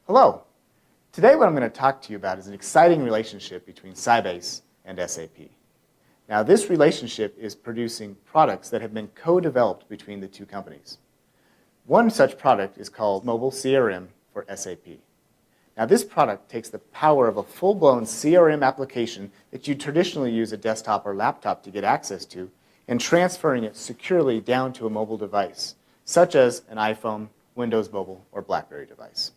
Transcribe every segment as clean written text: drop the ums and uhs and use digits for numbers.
Hello. Today what I'm going to talk to you about is an exciting relationship between Sybase and SAP. Now this relationship is producing products that have been co-developed between the two companies. One such product is called Mobile CRM for SAP. Now this product takes the power of a full-blown CRM application that you traditionally use a desktop or laptop to get access to and transferring it securely down to a mobile device, such as an iPhone, Windows Mobile, or BlackBerry device.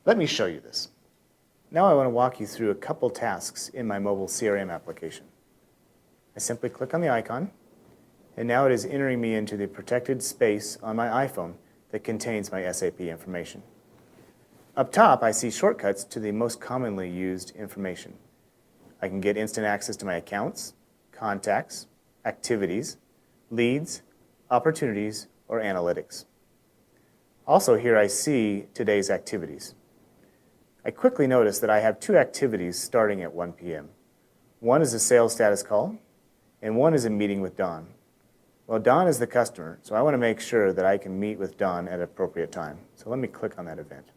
Let me show you this. Now I want to walk you through a couple tasks in my mobile CRM application. I simply click on the icon, and now it is entering me into the protected space on my iPhone that contains my SAP information. Up top, I see shortcuts to the most commonly used information. I can get instant access to my accounts, contacts, activities, leads, opportunities, or analytics. Also here I see today's activities. I quickly notice that I have two activities starting at 1 p.m. One is a sales status call, and one is a meeting with Don. Well, Don is the customer, so I want to make sure that I can meet with Don at an appropriate time. So let me click on that event.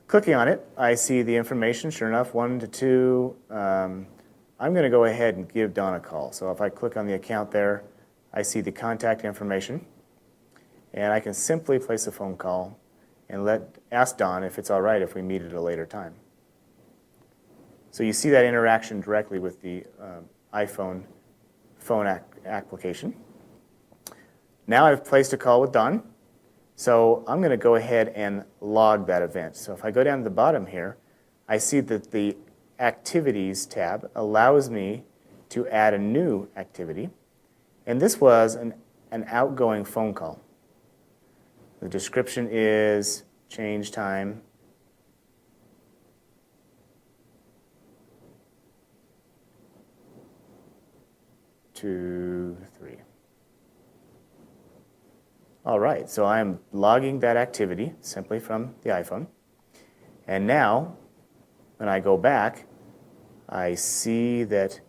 Clicking on it, I see the information, sure enough, 1 to 2. I'm going to go ahead and give Don a call. So if I click on the account there, I see the contact information, and I can simply place a phone call and ask Don if it's all right if we meet at a later time. So you see that interaction directly with the iPhone phone application. Now I've placed a call with Don, so I'm going to go ahead and log that event. So if I go down to the bottom here, I see that the Activities tab allows me to add a new activity, and this was an outgoing phone call. The description is change time to 3. All right, so I'm logging that activity simply from the iPhone. And now, when I go back, I see that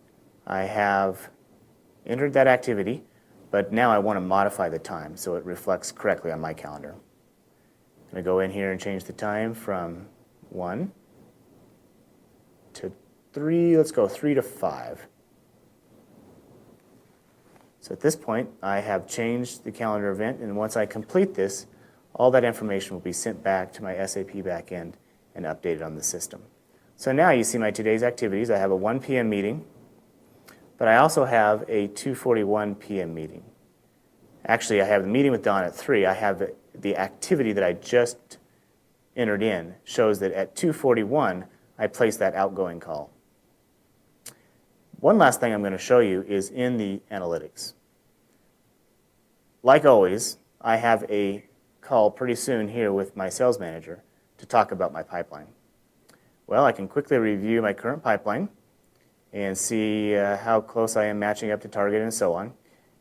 I have entered that activity, but now I want to modify the time so it reflects correctly on my calendar. I'm going to go in here and change the time from 1 to 3. Let's go 3 to 5. So at this point, I have changed the calendar event, and once I complete this, all that information will be sent back to my SAP backend and updated on the system. So now you see my today's activities. I have a 1 p.m. meeting, but I also have a 2:41 p.m. meeting. Actually, I have the meeting with Don at 3. I have the activity that I just entered in shows that at 2:41, I placed that outgoing call. One last thing I'm going to show you is in the analytics. Like always, I have a call pretty soon here with my sales manager to talk about my pipeline. Well, I can quickly review my current pipeline and see how close I am matching up to target and so on.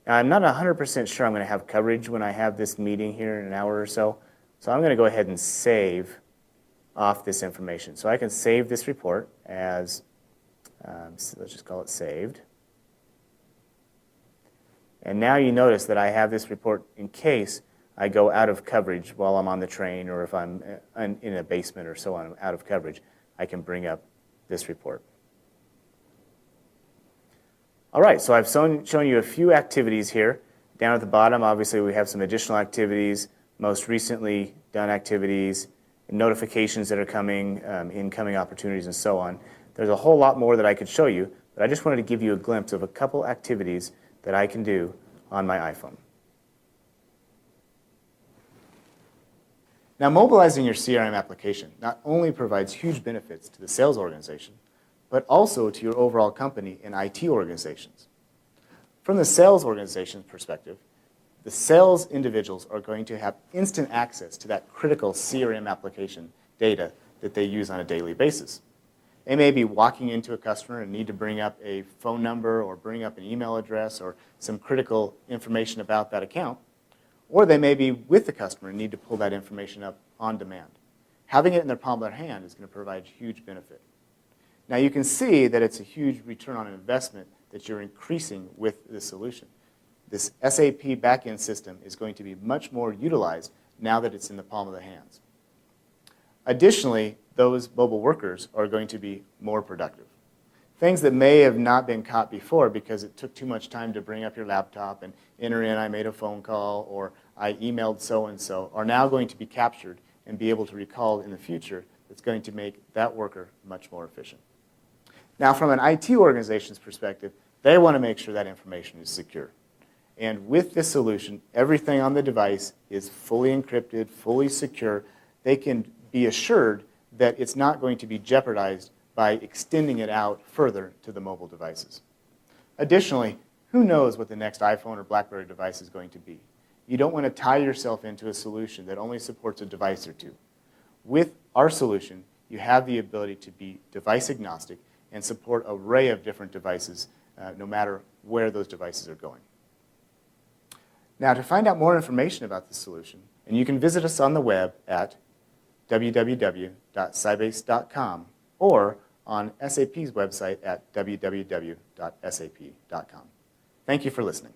Now, I'm not 100% sure I'm going to have coverage when I have this meeting here in an hour or so, so I'm going to go ahead and save off this information. So I can save this report as, so let's just call it saved. And now you notice that I have this report in case I go out of coverage while I'm on the train, or if I'm in a basement or so on, out of coverage, I can bring up this report. All right, so I've shown you a few activities here. Down at the bottom, obviously, we have some additional activities, most recently done activities, notifications that are coming, incoming opportunities, and so on. There's a whole lot more that I could show you, but I just wanted to give you a glimpse of a couple activities that I can do on my iPhone. Now, mobilizing your CRM application not only provides huge benefits to the sales organization, but also to your overall company and IT organizations. From the sales organization's perspective, the sales individuals are going to have instant access to that critical CRM application data that they use on a daily basis. They may be walking into a customer and need to bring up a phone number or bring up an email address or some critical information about that account, or they may be with the customer and need to pull that information up on demand. Having it in their palm of their hand is going to provide huge benefit. Now you can see that it's a huge return on investment that you're increasing with this solution. This SAP backend system is going to be much more utilized, now that it's in the palm of the hands. Additionally, those mobile workers are going to be more productive. Things that may have not been caught before because it took too much time to bring up your laptop and enter in, I made a phone call or I emailed so-and-so, are now going to be captured and be able to recall in the future. That's going to make that worker much more efficient. Now, from an IT organization's perspective, they want to make sure that information is secure. And with this solution, everything on the device is fully encrypted, fully secure. They can be assured that it's not going to be jeopardized by extending it out further to the mobile devices. Additionally, who knows what the next iPhone or BlackBerry device is going to be? You don't want to tie yourself into a solution that only supports a device or two. With our solution, you have the ability to be device agnostic and support an array of different devices, no matter where those devices are going. Now, to find out more information about this solution, and you can visit us on the web at www.sybase.com or on SAP's website at www.sap.com. Thank you for listening.